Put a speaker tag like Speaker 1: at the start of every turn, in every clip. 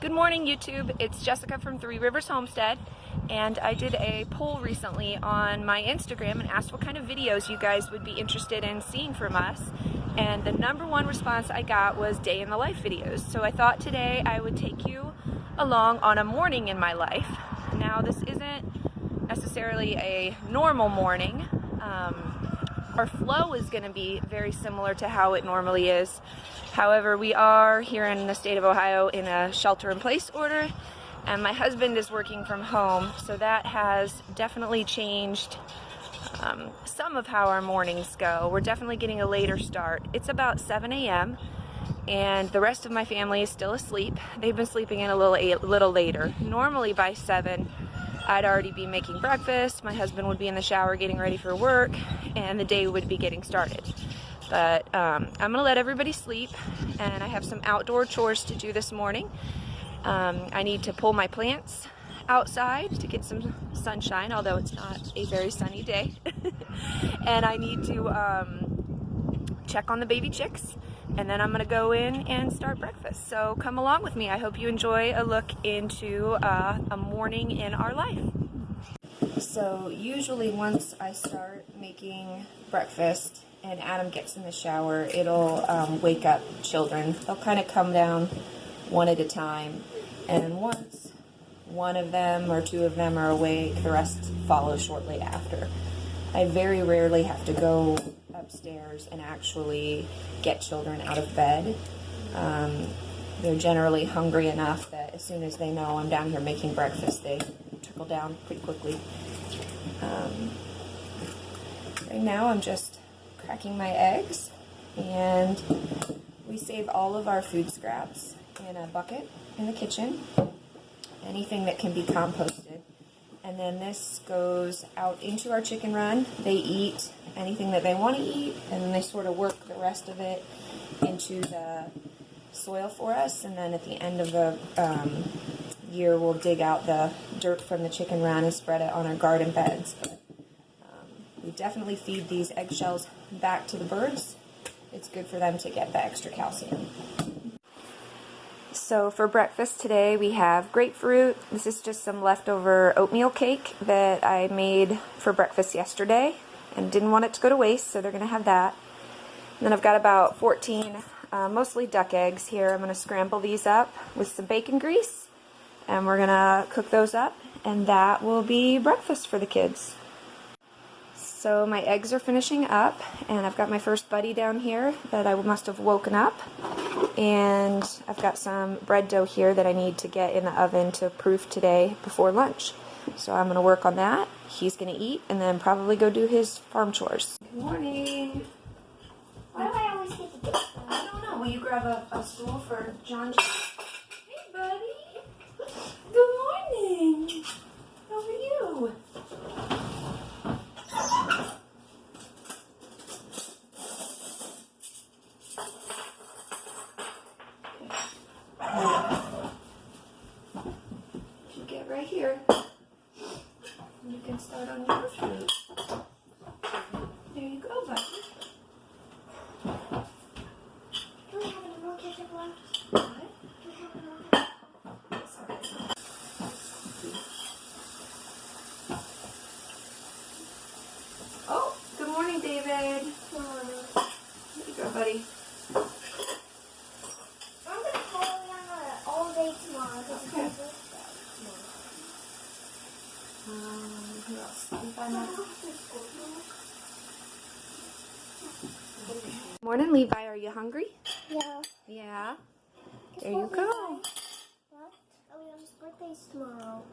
Speaker 1: Good morning, YouTube. It's Jessica from Three Rivers Homestead, and I did a poll recently on my Instagram and asked what kind of videos you guys would be interested in seeing from us, and the #1 response I got was day in the life videos. So I thought today I would take you along on a morning in my life. Now, this isn't necessarily a normal morning. Our flow is going to be very similar to how it normally is. However, we are here in the state of Ohio in a shelter-in-place order, and my husband is working from home, so that has definitely changed some of how our mornings go. We're definitely getting a later start. It's about 7 a.m. and the rest of my family is still asleep. They've been sleeping in a little later. Normally by 7, I'd already be making breakfast, my husband would be in the shower getting ready for work, and the day would be getting started. But I'm gonna let everybody sleep, and I have some outdoor chores to do this morning. I need to pull my plants outside to get some sunshine, although it's not a very sunny day. And I need to check on the baby chicks, and then I'm gonna go in and start breakfast. So come along with me. I hope you enjoy a look into a morning in our life. So usually once I start making breakfast and Adam gets in the shower, it'll wake up children. They'll kind of come down one at a time, and once one of them or two of them are awake, the rest follow shortly after. I very rarely have to go upstairs and actually get children out of bed. They're generally hungry enough that as soon as they know I'm down here making breakfast, they trickle down pretty quickly. Right now I'm just cracking my eggs, and we save all of our food scraps in a bucket in the kitchen, anything that can be composted, and then this goes out into our chicken run. They eat anything that they want to eat, and then they sort of work the rest of it into the soil for us, and then at the end of the year we'll dig out the dirt from the chicken run and spread it on our garden beds. But we definitely feed these eggshells back to the birds. It's good for them to get the extra calcium. So for breakfast today we have grapefruit. This is just some leftover oatmeal cake that I made for breakfast yesterday and didn't want it to go to waste, so they're going to have that. And then I've got about 14 mostly duck eggs here. I'm going to scramble these up with some bacon grease, and we're going to cook those up, and that will be breakfast for the kids. So my eggs are finishing up, and I've got my first buddy down here that I must have woken up, and I've got some bread dough here that I need to get in the oven to proof today before lunch. So I'm going to work on that. He's going to eat and then probably go do his farm chores. Good morning.
Speaker 2: Why do I always get to do that?
Speaker 1: I don't know. Will you grab a stool for John? Hey, buddy. Good morning. How are you? You get right here. You can start on your fruit. There you go, buddy.
Speaker 2: Do we have any more ketchup left?
Speaker 1: What?
Speaker 2: Do we have any more ketchup?
Speaker 1: Sorry. Oh, good morning, David.
Speaker 2: Good morning.
Speaker 1: There you go, buddy.
Speaker 2: I'm going to follow you all day tomorrow because it's my
Speaker 1: Okay.
Speaker 2: birthday
Speaker 1: Who else? Can you find that? Morning, Levi. Are you hungry?
Speaker 2: Yeah.
Speaker 1: Yeah.
Speaker 2: Guess
Speaker 1: There
Speaker 2: what,
Speaker 1: you go.
Speaker 2: Levi? What? Eliana's birthday's tomorrow.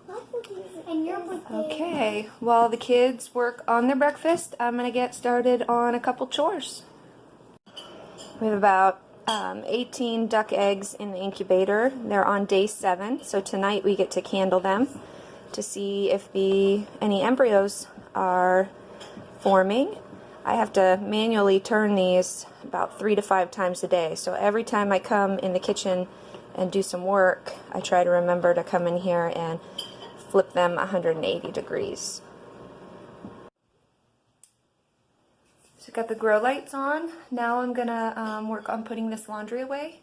Speaker 2: My birthday and your birthday.
Speaker 1: Okay. While the kids work on their breakfast, I'm going to get started on a couple chores. We have about 18 duck eggs in the incubator. They're on day 7, so tonight we get to candle them to see if any embryos are forming. I have to manually turn these about 3 to 5 times a day, so every time I come in the kitchen and do some work, I try to remember to come in here and flip them 180 degrees. So I've got the grow lights on. Now I'm gonna work on putting this laundry away.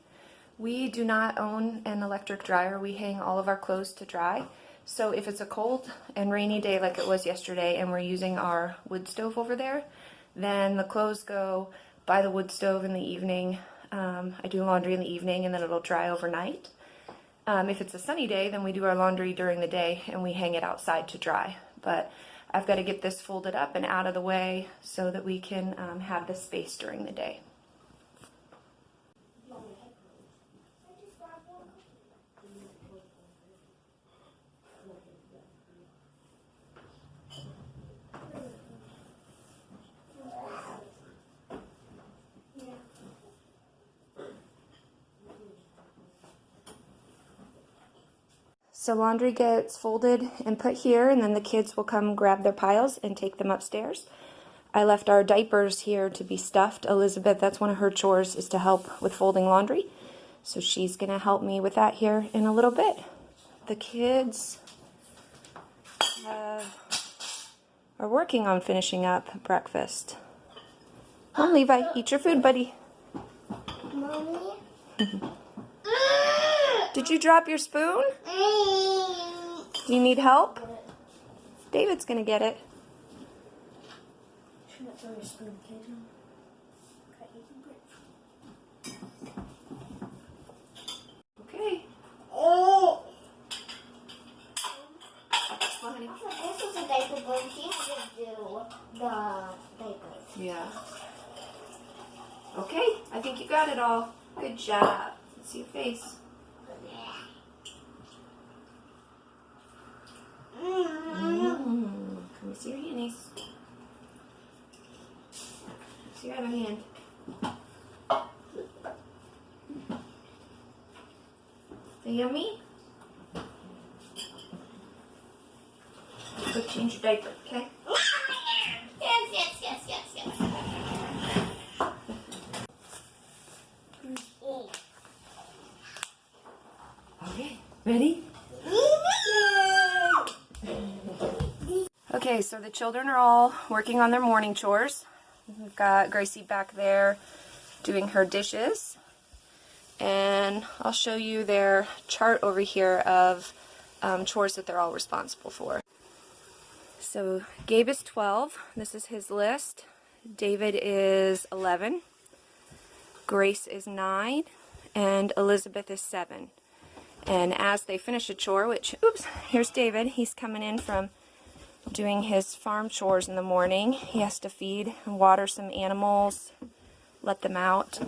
Speaker 1: We do not own an electric dryer. We hang all of our clothes to dry. So if it's a cold and rainy day like it was yesterday and we're using our wood stove over there, then the clothes go by the wood stove in the evening. I do laundry in the evening and then it'll dry overnight. If it's a sunny day, then we do our laundry during the day and we hang it outside to dry. But I've got to get this folded up and out of the way so that we can have the space during the day. So laundry gets folded and put here, and then the kids will come grab their piles and take them upstairs. I left our diapers here to be stuffed. Elizabeth, that's one of her chores, is to help with folding laundry. So she's going to help me with that here in a little bit. The kids are working on finishing up breakfast. Come on, Levi, eat your food, buddy.
Speaker 2: Mommy?
Speaker 1: Did you drop your spoon? You need help? David's going to get it.
Speaker 2: Should not throw your spoon, kid.
Speaker 1: Okay.
Speaker 2: Oh!
Speaker 1: Well, honey.
Speaker 2: This was a diaper, but you have to do the diapers.
Speaker 1: Yeah. Okay, I think you got it all. Good job. Let's see your face. Let me see your handies. See your other hand. They yummy? Go change your diaper, okay?
Speaker 2: Yes.
Speaker 1: Okay, ready? Okay, so the children are all working on their morning chores. We've got Gracie back there doing her dishes. And I'll show you their chart over here of chores that they're all responsible for. So Gabe is 12. This is his list. David is 11. Grace is 9. And Elizabeth is 7. And as they finish a chore, which, oops, here's David. He's coming in from doing his farm chores in the morning. He has to feed and water some animals, let them out.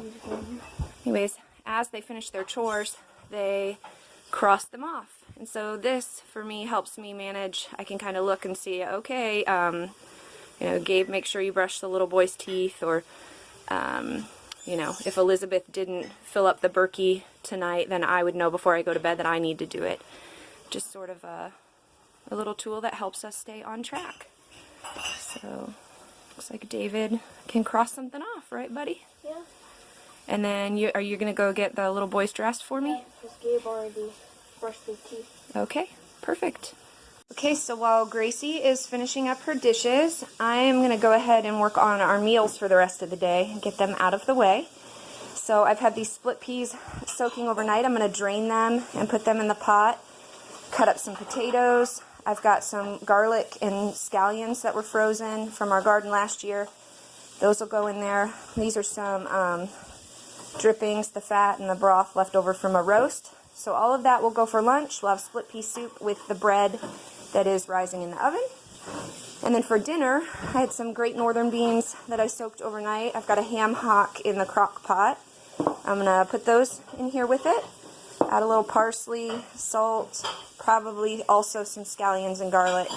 Speaker 1: Anyways, as they finish their chores, they cross them off. And so this, for me, helps me manage. I can kind of look and see, okay, Gabe, make sure you brush the little boy's teeth, or, if Elizabeth didn't fill up the Berkey tonight, then I would know before I go to bed that I need to do it. Just sort of a little tool that helps us stay on track. So, looks like David can cross something off, right, buddy?
Speaker 2: Yeah.
Speaker 1: And then, are you going to go get the little boy's dressed for me?
Speaker 2: Yeah, because Gabe already brushed his teeth.
Speaker 1: Okay, perfect. Okay, so while Gracie is finishing up her dishes, I'm going to go ahead and work on our meals for the rest of the day and get them out of the way. So I've had these split peas soaking overnight. I'm going to drain them and put them in the pot. Cut up some potatoes. I've got some garlic and scallions that were frozen from our garden last year. Those will go in there. These are some drippings, the fat and the broth left over from a roast. So all of that will go for lunch. We'll have split pea soup with the bread that is rising in the oven. And then for dinner, I had some great northern beans that I soaked overnight. I've got a ham hock in the crock pot. I'm going to put those in here with it. Add a little parsley, salt, probably also some scallions and garlic,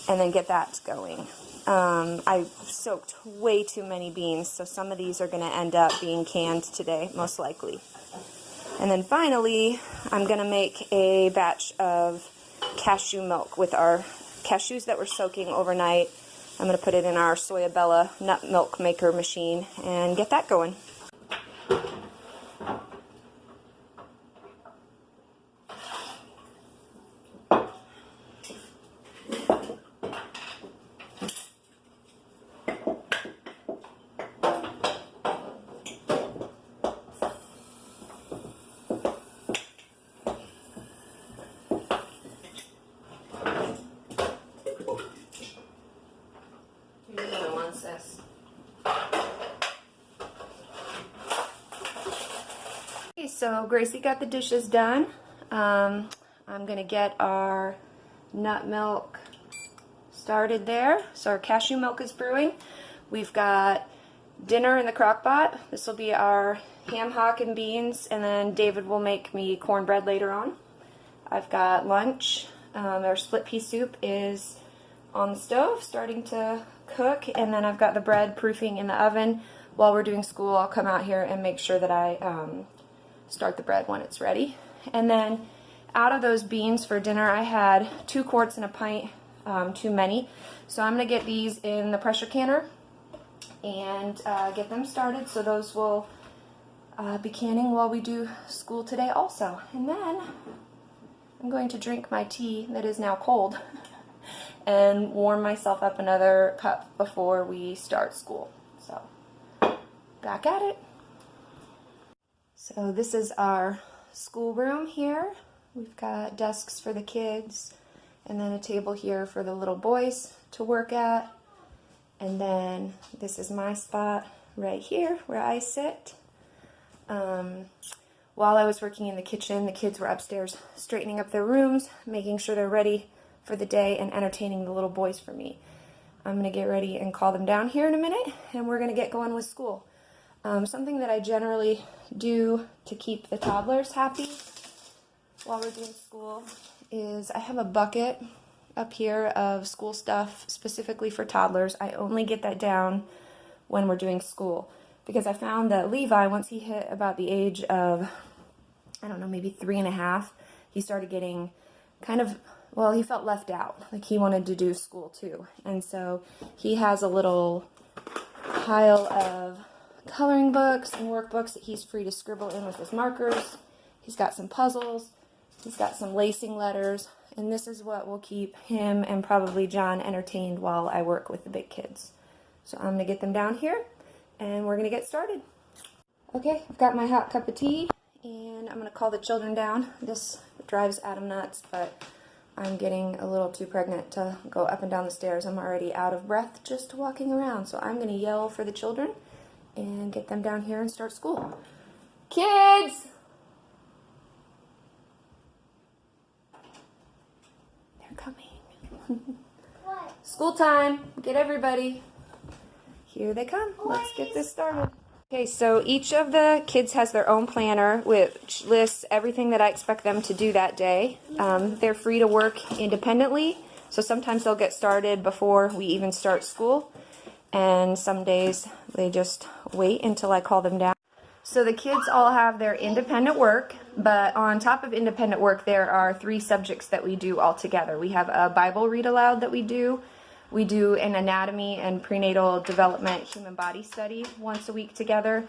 Speaker 1: and then get that going. I soaked way too many beans, so some of these are going to end up being canned today, most likely. And then finally, I'm going to make a batch of cashew milk with our cashews that were soaking overnight. I'm going to put it in our Soyabella nut milk maker machine and get that going. So Gracie got the dishes done. I'm going to get our nut milk started there. So our cashew milk is brewing. We've got dinner in the crock pot. This will be our ham hock and beans, and then David will make me cornbread later on. I've got lunch. Our split pea soup is on the stove starting to cook, and then I've got the bread proofing in the oven. While we're doing school, I'll come out here and make sure that I start the bread when it's ready. And then out of those beans for dinner, I had 2 quarts and a pint, too many. So I'm going to get these in the pressure canner and get them started. So those will be canning while we do school today also. And then I'm going to drink my tea that is now cold and warm myself up another cup before we start school. So back at it. So this is our schoolroom here. We've got desks for the kids and then a table here for the little boys to work at. And then this is my spot right here where I sit. While I was working in the kitchen, the kids were upstairs straightening up their rooms, making sure they're ready for the day and entertaining the little boys for me. I'm going to get ready and call them down here in a minute, and we're going to get going with school. Something that I generally do to keep the toddlers happy while we're doing school is I have a bucket up here of school stuff specifically for toddlers. I only get that down when we're doing school because I found that Levi, once he hit about the age of, I don't know, maybe 3.5, he started getting kind of, well, he felt left out. Like he wanted to do school too. And so he has a little pile of coloring books and workbooks that he's free to scribble in with his markers. He's got some puzzles. He's got some lacing letters. And this is what will keep him and probably John entertained while I work with the big kids. So I'm going to get them down here and we're going to get started. Okay, I've got my hot cup of tea and I'm going to call the children down. This drives Adam nuts, but I'm getting a little too pregnant to go up and down the stairs. I'm already out of breath just walking around. So I'm going to yell for the children and get them down here and start school. Kids! They're coming.
Speaker 2: What?
Speaker 1: School time. Get everybody. Here they come. Let's get this started. Okay, so each of the kids has their own planner which lists everything that I expect them to do that day. They're free to work independently, so sometimes they'll get started before we even start school, and some days they just wait until I call them down. So the kids all have their independent work, but on top of independent work there are 3 subjects that we do all together. We have a Bible read aloud that we do. We do an anatomy and prenatal development human body study once a week together.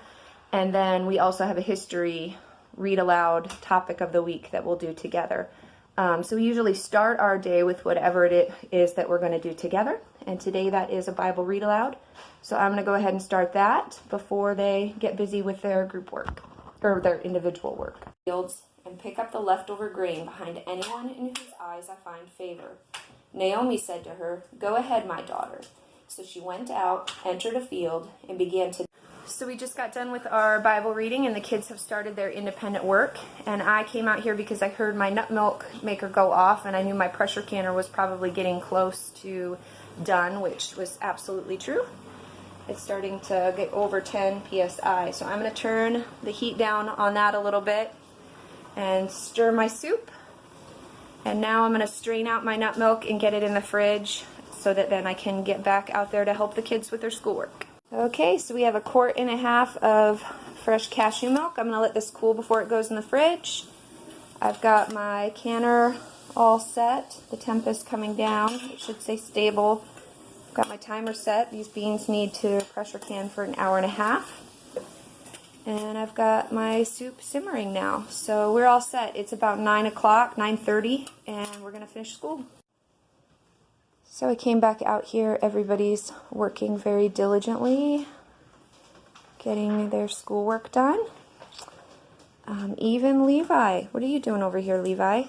Speaker 1: And then we also have a history read aloud topic of the week that we'll do together. So we usually start our day with whatever it is that we're going to do together. And today that is a Bible read aloud. So I'm going to go ahead and start that before they get busy with their group work or their individual work. Fields and pick up the leftover grain behind anyone in whose eyes I find favor. Naomi said to her, "Go ahead, my daughter." So she went out, entered a field, and began to... So we just got done with our Bible reading, and the kids have started their independent work. And I came out here because I heard my nut milk maker go off, and I knew my pressure canner was probably getting close to done, which was absolutely true. It's starting to get over 10 psi. So I'm going to turn the heat down on that a little bit and stir my soup. And now I'm going to strain out my nut milk and get it in the fridge so that then I can get back out there to help the kids with their schoolwork. Okay, so we have 1.5 quarts of fresh cashew milk. I'm going to let this cool before it goes in the fridge. I've got my canner all set. The temp is coming down. It should say stable. I've got my timer set. These beans need to pressure can for 1.5 hours. And I've got my soup simmering now. So we're all set. It's about 9 o'clock, 9:30, and we're going to finish school. So I came back out here. Everybody's working very diligently, getting their schoolwork done. Even Levi. What are you doing over here, Levi?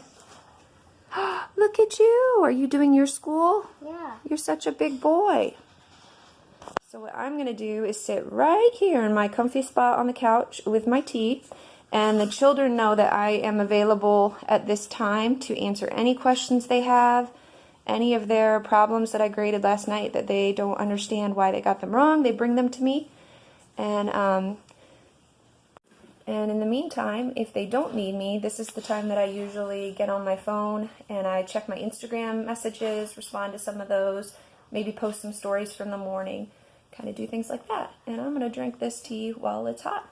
Speaker 1: Look at you. Are you doing your school?
Speaker 2: Yeah.
Speaker 1: You're such a big boy. So what I'm going to do is sit right here in my comfy spot on the couch with my tea, And the children know that I am available at this time to answer any questions they have, any of their problems that I graded last night that they don't understand why they got them wrong. They bring them to me. And in the meantime, if they don't need me, this is the time that I usually get on my phone and I check my Instagram messages, respond to some of those, maybe post some stories from the morning, kind of do things like that. And I'm going to drink this tea while it's hot.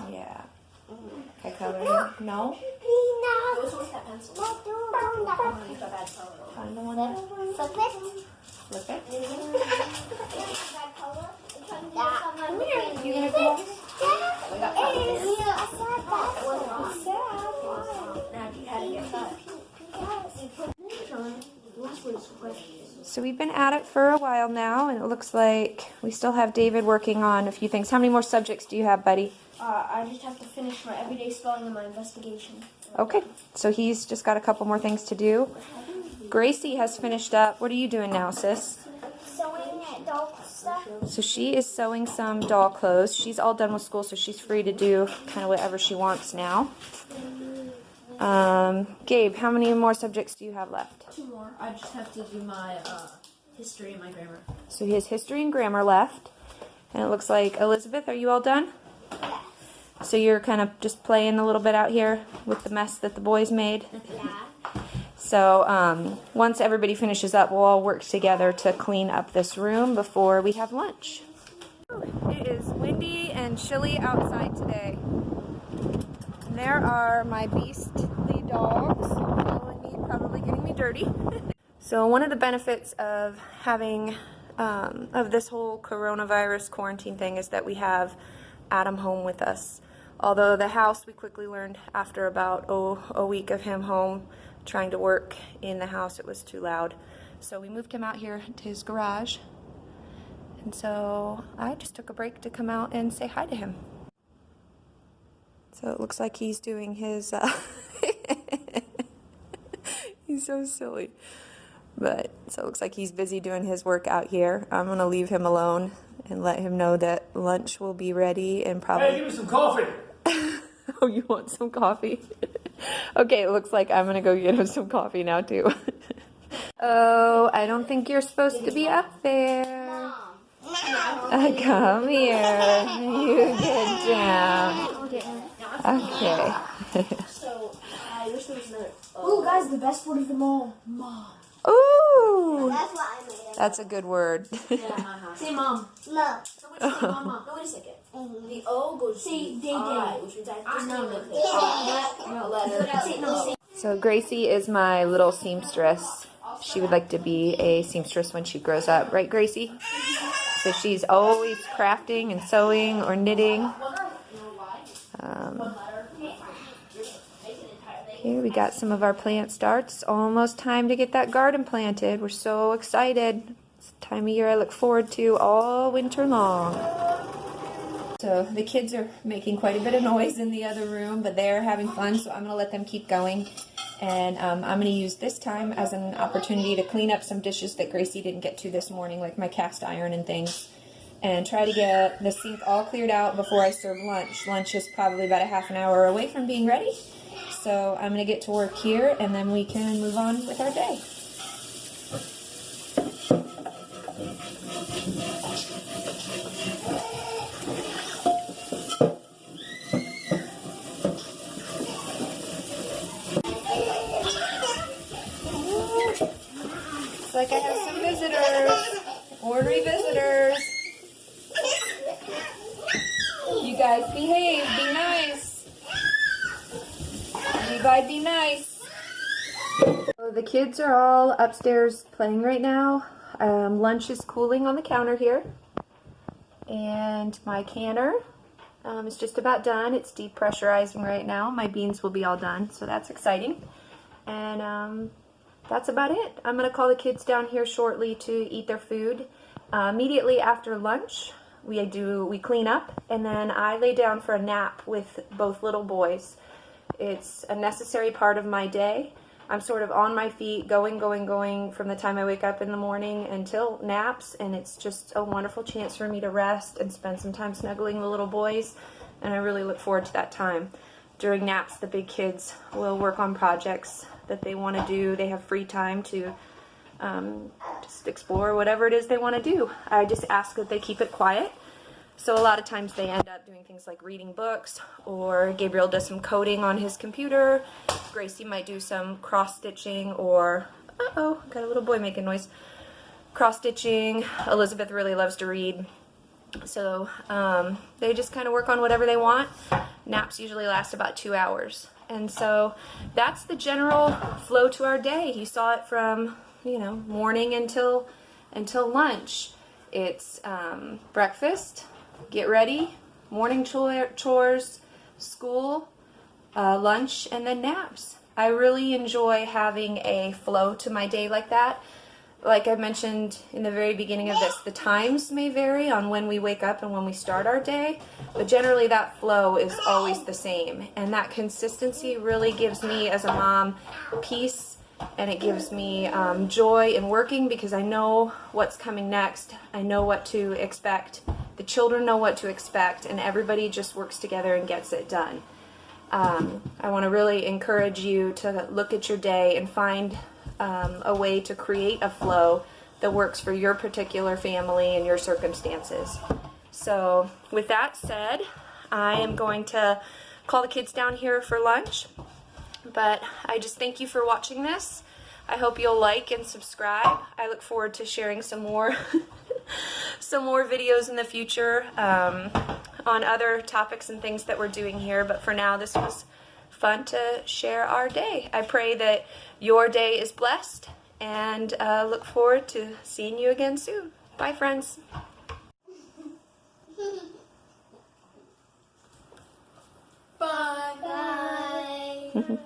Speaker 1: Yeah. Can I color it? No? Find the one that... Flip it. Come here. You gonna come over? So we've been at it for a while now, and it looks like we still have David working on a few things. How many more subjects do you have, buddy?
Speaker 2: I just have to finish my everyday spelling and my investigation.
Speaker 1: Okay, so he's just got a couple more things to do. Gracie has finished up. What are you doing now, sis?
Speaker 2: Sewing doll stuff.
Speaker 1: So she is sewing some doll clothes. She's all done with school, so she's free to do kind of whatever she wants now. Gabe, how many more subjects do you have left?
Speaker 3: 2 more. I just have to do my history and my grammar.
Speaker 1: So he has history and grammar left. And it looks like, Elizabeth, are you all done?
Speaker 2: Yeah.
Speaker 1: So you're kind of just playing a little bit out here with the mess that the boys made?
Speaker 2: Yeah.
Speaker 1: So once everybody finishes up, we'll all work together to clean up this room before we have lunch. It is windy and chilly outside today. And there are my beastly dogs following me, probably getting me dirty. So one of the benefits of having, of this whole coronavirus quarantine thing is that we have Adam home with us. Although the house, we quickly learned after about a week of him home trying to work in the house, it was too loud. So we moved him out here to his garage. And so I just took a break to come out and say hi to him. So it looks like he's doing his, he's so silly. But, so it looks like he's busy doing his work out here. I'm going to leave him alone and let him know that lunch will be ready and probably...
Speaker 4: Hey, give me some coffee!
Speaker 1: Oh, you want some coffee? Okay, it looks like I'm going to go get him some coffee now, too. Oh, I don't think you're supposed to be up there. Come here. You get down. Okay.
Speaker 3: So, I wish there was another...
Speaker 2: Ooh, guys, the best word of them all. Mom.
Speaker 1: Ooh!
Speaker 2: That's what I made it.
Speaker 1: That's a good word.
Speaker 3: Say mom.
Speaker 2: No.
Speaker 3: Somebody say mama. No, wait a second. The O goes to the I, which means I just name it. No letter.
Speaker 1: So Gracie is my little seamstress. She would like to be a seamstress when she grows up. Right, Gracie? So she's always crafting and sewing or knitting. Here we got some of our plant starts. Almost time to get that garden planted. We're so excited. It's the time of year I look forward to all winter long. So the kids are making quite a bit of noise in the other room, but they're having fun, so I'm going to let them keep going. And I'm going to use this time as an opportunity to clean up some dishes that Gracie didn't get to this morning, like my cast iron and things, and try to get the sink all cleared out before I serve lunch. Lunch is probably about a half an hour away from being ready. So I'm going to get to work here, and then we can move on with our day. Looks like I have some visitors. Ornery visitors. You guys behave. Be nice. Everybody be nice. So the kids are all upstairs playing right now. Lunch is cooling on the counter here. And my canner is just about done. It's depressurizing right now. My beans will be all done, so that's exciting. And that's about it. I'm going to call the kids down here shortly to eat their food. Immediately after lunch, we clean up, and then I lay down for a nap with both little boys. It's a necessary part of my day. I'm sort of on my feet, going from the time I wake up in the morning until naps, and it's just a wonderful chance for me to rest and spend some time snuggling the little boys, and I really look forward to that time. During naps, the big kids will work on projects that they want to do. They have free time to just explore whatever it is they want to do. I just ask that they keep it quiet. So a lot of times they end up doing things like reading books, or Gabriel does some coding on his computer. Gracie might do some cross-stitching, or, uh-oh, got a little boy making noise. Cross-stitching. Elizabeth really loves to read. So they just kind of work on whatever they want. Naps usually last about 2 hours. And so that's the general flow to our day. You saw it from, you know, morning until lunch. It's breakfast, get ready, morning chores, school, lunch, and then naps. I really enjoy having a flow to my day like that. Like I mentioned in the very beginning of this, the times may vary on when we wake up and when we start our day, but generally that flow is always the same. And that consistency really gives me as a mom peace, and it gives me joy in working, because I know what's coming next. I know what to expect. The children know what to expect, and everybody just works together and gets it done. I want to really encourage you to look at your day and find a way to create a flow that works for your particular family and your circumstances. So with that said, I am going to call the kids down here for lunch, but I just thank you for watching this. I hope you'll like and subscribe. I look forward to sharing some more some more videos in the future on other topics and things that we're doing here, but for now this was fun to share our day. I pray that your day is blessed, and look forward to seeing you again soon. Bye, friends.
Speaker 3: Bye.
Speaker 2: Bye.